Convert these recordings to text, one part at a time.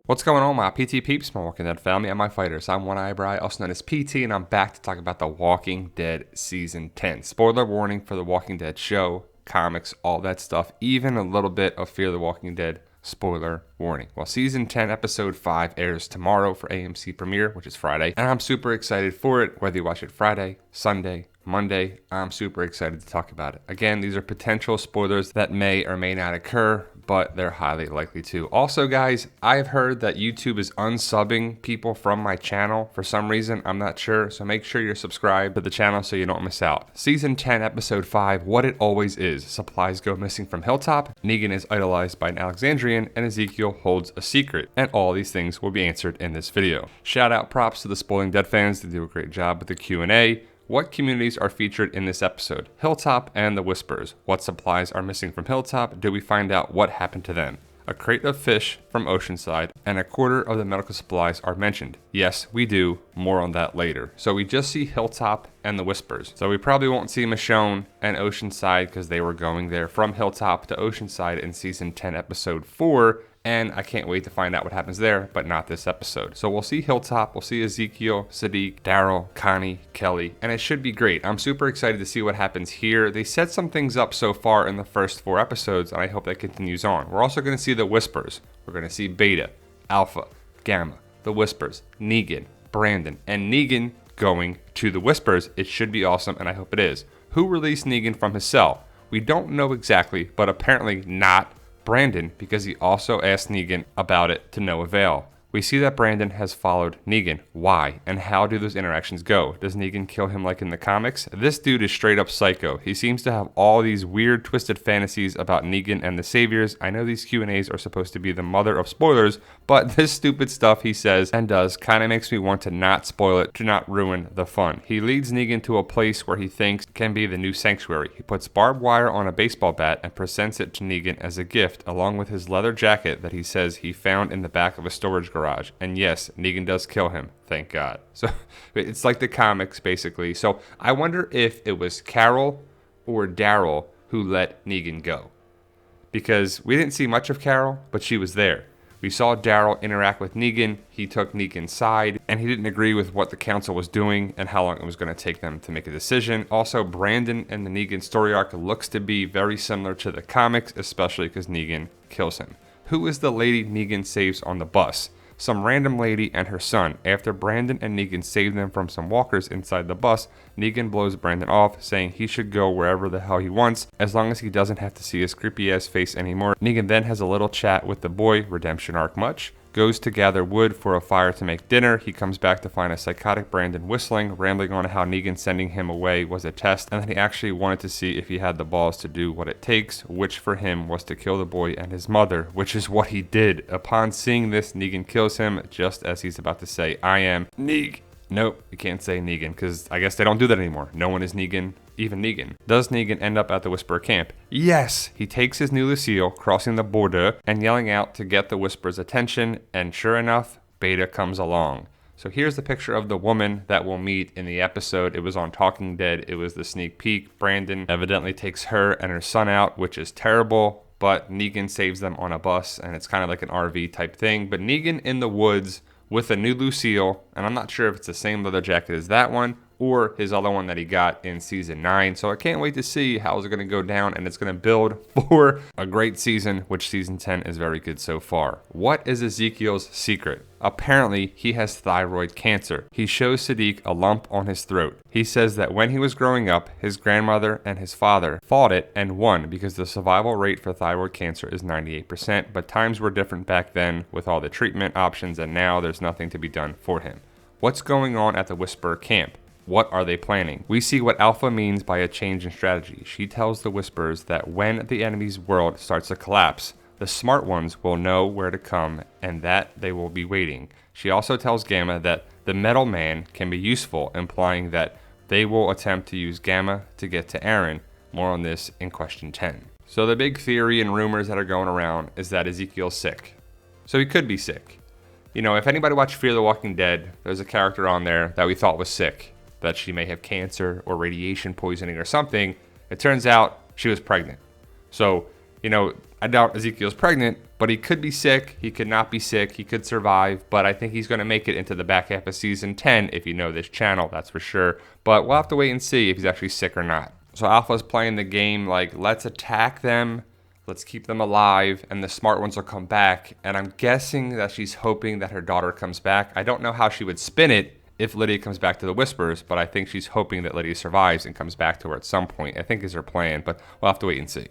What's going on, my PT peeps, my Walking Dead family, and my fighters? I'm One Eyebrow, also known as PT, and I'm back to talk about The Walking Dead Season 10. Spoiler warning for The Walking Dead show, comics, all that stuff, even a little bit of Fear the Walking Dead. Spoiler warning. Well, Season 10, Episode 5 airs tomorrow for AMC premiere, which is Friday, and I'm super excited for it, whether you watch it Friday, Sunday, Monday. I'm super excited to talk about it. Again, these are potential spoilers that may or may not occur, but they're highly likely to. Also, guys, I've heard that YouTube is unsubbing people from my channel for some reason. I'm not sure, so make sure you're subscribed to the channel so you don't miss out. Season 10, Episode 5, What It Always Is. Supplies go missing from Hiltop. Negan is idolized by an Alexandrian, and Ezekiel holds a secret. And all these things will be answered in this video. Shout out props to the Spoiling Dead fans. They do a great job with the Q&A. What communities are featured in this episode? Hiltop and the Whispers. What supplies are missing from Hiltop? Do we find out what happened to them? A crate of fish from Oceanside and a quarter of the medical supplies are mentioned. Yes, we do. More on that later. So we just see Hiltop and the Whispers. So we probably won't see Michonne and Oceanside because they were going there from Hiltop to Oceanside in Season 10, Episode 4. And I can't wait to find out what happens there, but not this episode. So we'll see Hiltop, we'll see Ezekiel, Sadiq, Daryl, Connie, Kelly, and it should be great. I'm super excited to see what happens here. They set some things up so far in the first 4 episodes, and I hope that continues on. We're also going to see the Whispers. We're going to see Beta, Alpha, Gamma, the Whispers, Negan, Brandon, and Negan going to the Whispers. It should be awesome, and I hope it is. Who released Negan from his cell? We don't know exactly, but apparently not Brandon, because he also asked Negan about it to no avail. We see that Brandon has followed Negan. Why? And how do those interactions go? Does Negan kill him like in the comics? This dude is straight up psycho. He seems to have all these weird, twisted fantasies about Negan and the Saviors. I know these Q&As are supposed to be the mother of spoilers, but this stupid stuff he says and does kind of makes me want to not spoil it, to not ruin the fun. He leads Negan to a place where he thinks can be the new sanctuary. He puts barbed wire on a baseball bat and presents it to Negan as a gift, along with his leather jacket that he says he found in the back of a storage garage. And yes, Negan does kill him, thank God. So it's like the comics, basically. So I wonder if it was Carol or Daryl who let Negan go, because we didn't see much of Carol, but she was there. We saw Daryl interact with Negan. He took Negan's side, and he didn't agree with what the council was doing and how long it was going to take them to make a decision. Also, Brandon and the Negan story arc looks to be very similar to the comics, especially because Negan kills him. Who is the lady Negan saves on the bus? Some random lady and her son. After Brandon and Negan save them from some walkers inside the bus, Negan blows Brandon off, saying he should go wherever the hell he wants, as long as he doesn't have to see his creepy ass face anymore. Negan then has a little chat with the boy, redemption arc much, goes to gather wood for a fire to make dinner. He comes back to find a psychotic Brandon whistling, rambling on how Negan sending him away was a test, and that he actually wanted to see if he had the balls to do what it takes, which for him was to kill the boy and his mother, which is what he did. Upon seeing this, Negan kills him just as he's about to say, I am Neeg. Nope, you can't say Negan, because I guess they don't do that anymore. No one is Negan, even Negan. Does Negan end up at the Whisperer camp? Yes! He takes his new Lucille, crossing the border, and yelling out to get the Whisperer's attention, and sure enough, Beta comes along. So here's the picture of the woman that we'll meet in the episode. It was on Talking Dead. It was the sneak peek. Brandon evidently takes her and her son out, which is terrible, but Negan saves them on a bus, and it's kind of like an RV type thing. But Negan in the woods with a new Lucille, and I'm not sure if it's the same leather jacket as that one or his other one that he got in Season 9. So I can't wait to see how it's going to go down, and it's going to build for a great season, which Season 10 is very good so far. What is Ezekiel's secret? Apparently, he has thyroid cancer. He shows Sadiq a lump on his throat. He says that when he was growing up, his grandmother and his father fought it and won because the survival rate for thyroid cancer is 98%, but times were different back then with all the treatment options, and now there's nothing to be done for him. What's going on at the Whisperer camp? What are they planning? We see what Alpha means by a change in strategy. She tells the Whisperers that when the enemy's world starts to collapse, the smart ones will know where to come and that they will be waiting. She also tells Gamma that the Metal Man can be useful, implying that they will attempt to use Gamma to get to Aaron. More on this in question 10. So the big theory and rumors that are going around is that Ezekiel's sick. So he could be sick. You know, if anybody watched Fear the Walking Dead, there's a character on there that we thought was sick, that she may have cancer or radiation poisoning or something. It turns out she was pregnant. So, you know, I doubt Ezekiel's pregnant, but he could be sick. He could not be sick. He could survive, but I think he's going to make it into the back half of season 10 if you know this channel, that's for sure. But we'll have to wait and see if he's actually sick or not. So Alpha's playing the game like, let's attack them, let's keep them alive, and the smart ones will come back. And I'm guessing that she's hoping that her daughter comes back. I don't know how she would spin it if Lydia comes back to the Whispers, but I think she's hoping that Lydia survives and comes back to her at some point. I think is her plan, but we'll have to wait and see.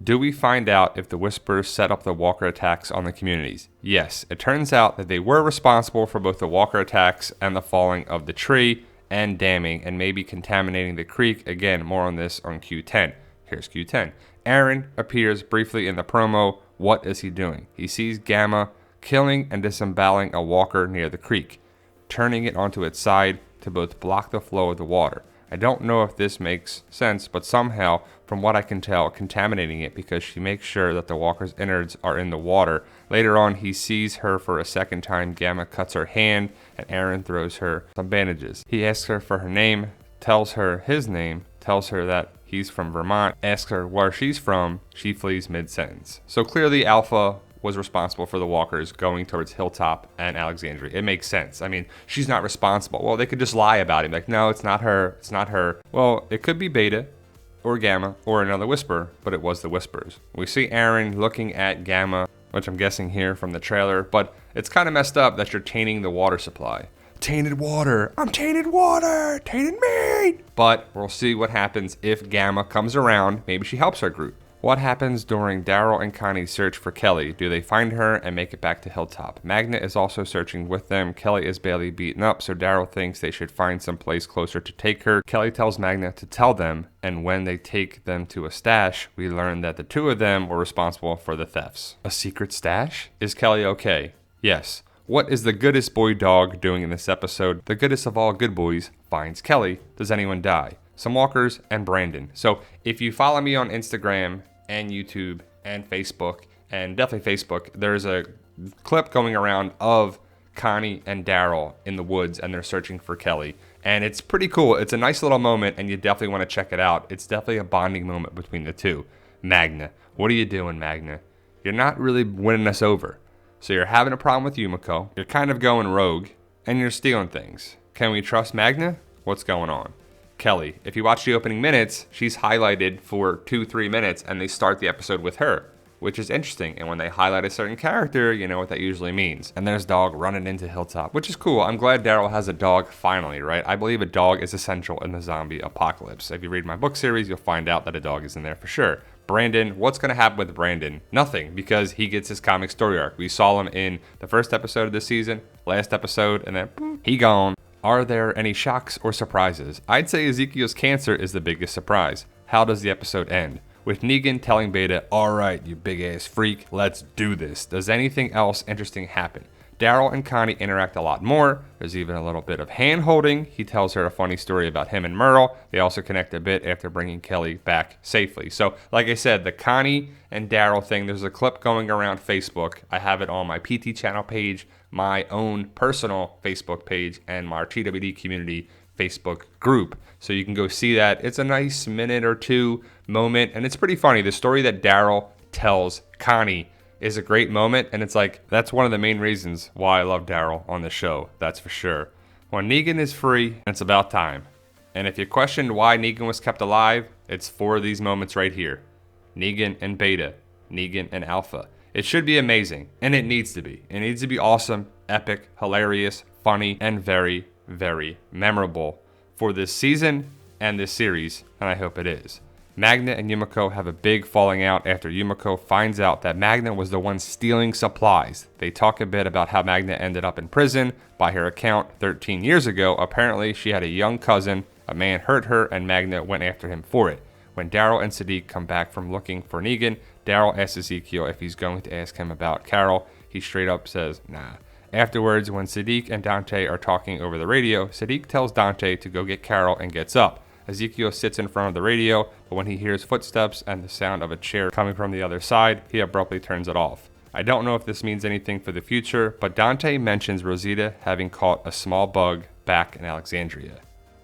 Do we find out if the Whispers set up the Walker attacks on the communities? Yes, it turns out that they were responsible for both the Walker attacks and the falling of the tree and damming and maybe contaminating the creek. Again, more on this on Q10. Here's Q10. Aaron appears briefly in the promo. What is he doing? He sees Gamma killing and disemboweling a walker near the creek, turning it onto its side to both block the flow of the water. I don't know if this makes sense, but somehow, from what I can tell, contaminating it because she makes sure that the walker's innards are in the water. Later on, he sees her for a second time. Gamma cuts her hand, and Aaron throws her some bandages. He asks her for her name, tells her his name, tells her that he's from Vermont, asks her where she's from. She flees mid-sentence. So clearly, Alpha was responsible for the walkers going towards Hiltop and Alexandria. It makes sense. I mean, she's not responsible. Well, they could just lie about it. Like, no, it's not her. It's not her. Well, it could be Beta or Gamma or another Whisper, but it was the Whispers. We see Aaron looking at Gamma, which I'm guessing here from the trailer, but it's kind of messed up that you're tainting the water supply. Tainted water. I'm tainted water. Tainted meat. But we'll see what happens if Gamma comes around. Maybe she helps our group. What happens during Daryl and Connie's search for Kelly? Do they find her and make it back to Hiltop? Magna is also searching with them. Kelly is badly beaten up, so Daryl thinks they should find some place closer to take her. Kelly tells Magna to tell them, and when they take them to a stash, we learn that the two of them were responsible for the thefts. A secret stash? Is Kelly okay? Yes. What is the goodest boy dog doing in this episode? The goodest of all good boys finds Kelly. Does anyone die? Some walkers and Brandon. So if you follow me on Instagram and YouTube and Facebook, and definitely Facebook, there's a clip going around of Connie and Daryl in the woods, and they're searching for Kelly. And it's pretty cool. It's a nice little moment, and you definitely want to check it out. It's definitely a bonding moment between the two. Magna, what are you doing, Magna? You're not really winning us over. So you're having a problem with Yumiko. You're kind of going rogue, and you're stealing things. Can we trust Magna? What's going on? Kelly, if you watch the opening minutes, she's highlighted for 2-3 minutes, and they start the episode with her, which is interesting. And when they highlight a certain character, you know what that usually means. And there's dog running into Hiltop, which is cool. I'm glad Daryl has a dog finally, right? I believe a dog is essential in the zombie apocalypse. If you read my book series, you'll find out that a dog is in there for sure. Brandon, what's going to happen with Brandon? Nothing, because he gets his comic story arc. We saw him in the first episode of this season, last episode, and then boom, he gone. Are there any shocks or surprises? I'd say Ezekiel's cancer is the biggest surprise. How does the episode end? With Negan telling Beta, all right, you big ass freak, let's do this. Does anything else interesting happen? Daryl and Connie interact a lot more. There's even a little bit of hand-holding. He tells her a funny story about him and Myrtle. They also connect a bit after bringing Kelly back safely. So, like I said, the Connie and Daryl thing, there's a clip going around Facebook. I have it on my PT channel page, my own personal Facebook page, and my TWD community Facebook group. So you can go see that. It's a nice minute or two moment, and it's pretty funny. The story that Daryl tells Connie is a great moment, and it's like, that's one of the main reasons why I love Daryl on the show, that's for sure. When Negan is free, it's about time. And if you questioned why Negan was kept alive, it's for these moments right here. Negan and Beta, Negan and Alpha. It should be amazing, and it needs to be. It needs to be awesome, epic, hilarious, funny, and very, very memorable for this season and this series, and I hope it is. Magna and Yumiko have a big falling out after Yumiko finds out that Magna was the one stealing supplies. They talk a bit about how Magna ended up in prison. By her account, 13 years ago, apparently she had a young cousin. A man hurt her, and Magna went after him for it. When Daryl and Sadiq come back from looking for Negan, Daryl asks Ezekiel if he's going to ask him about Carol. He straight up says, nah. Afterwards, when Sadiq and Dante are talking over the radio, Sadiq tells Dante to go get Carol and gets up. Ezekiel sits in front of the radio, but when he hears footsteps and the sound of a chair coming from the other side, he abruptly turns it off. I don't know if this means anything for the future, but Dante mentions Rosita having caught a small bug back in Alexandria.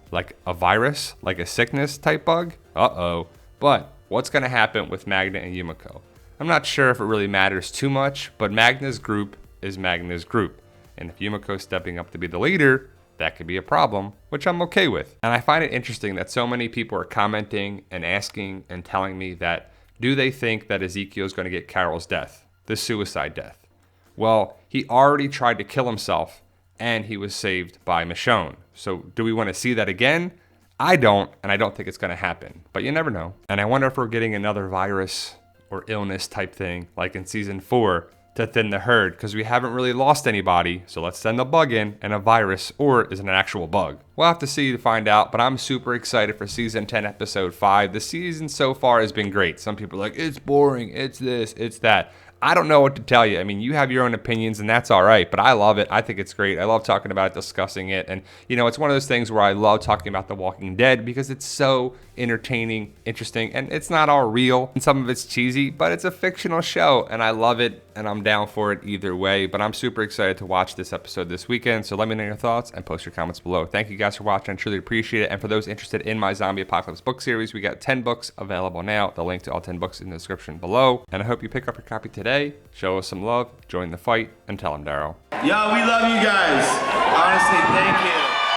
Like a virus? Like a sickness type bug? Uh-oh. But what's going to happen with Magna and Yumiko? I'm not sure if it really matters too much, but Magna's group is Magna's group. And if Yumiko's stepping up to be the leader, that could be a problem, which I'm okay with. And I find it interesting that so many people are commenting and asking and telling me that, do they think that Ezekiel is going to get Carol's death, the suicide death? Well, he already tried to kill himself, and he was saved by Michonne. So do we want to see that again? I don't, and I don't think it's going to happen, but you never know. And I wonder if we're getting another virus or illness type thing, like in season 4, to thin the herd, because we haven't really lost anybody, so let's send a bug in, and a virus, or is it an actual bug? We'll have to see to find out, but I'm super excited for season 10, episode 5. The season so far has been great. Some people are like, it's boring, it's this, it's that. I don't know what to tell you. I mean, you have your own opinions, and that's all right, but I love it. I think it's great. I love talking about it, discussing it, and, you know, it's one of those things where I love talking about The Walking Dead because it's so entertaining, interesting, and it's not all real, and some of it's cheesy, but it's a fictional show, and I love it, and I'm down for it either way, but I'm super excited to watch this episode this weekend, so let me know your thoughts and post your comments below. Thank you guys for watching. I truly appreciate it, and for those interested in my Zombie Apocalypse book series, we got 10 books available now. The link to all 10 books in the description below, and I hope you pick up your copy today. Show us some love, join the fight, and tell them, Daryl. Yo, we love you guys. Honestly, thank you.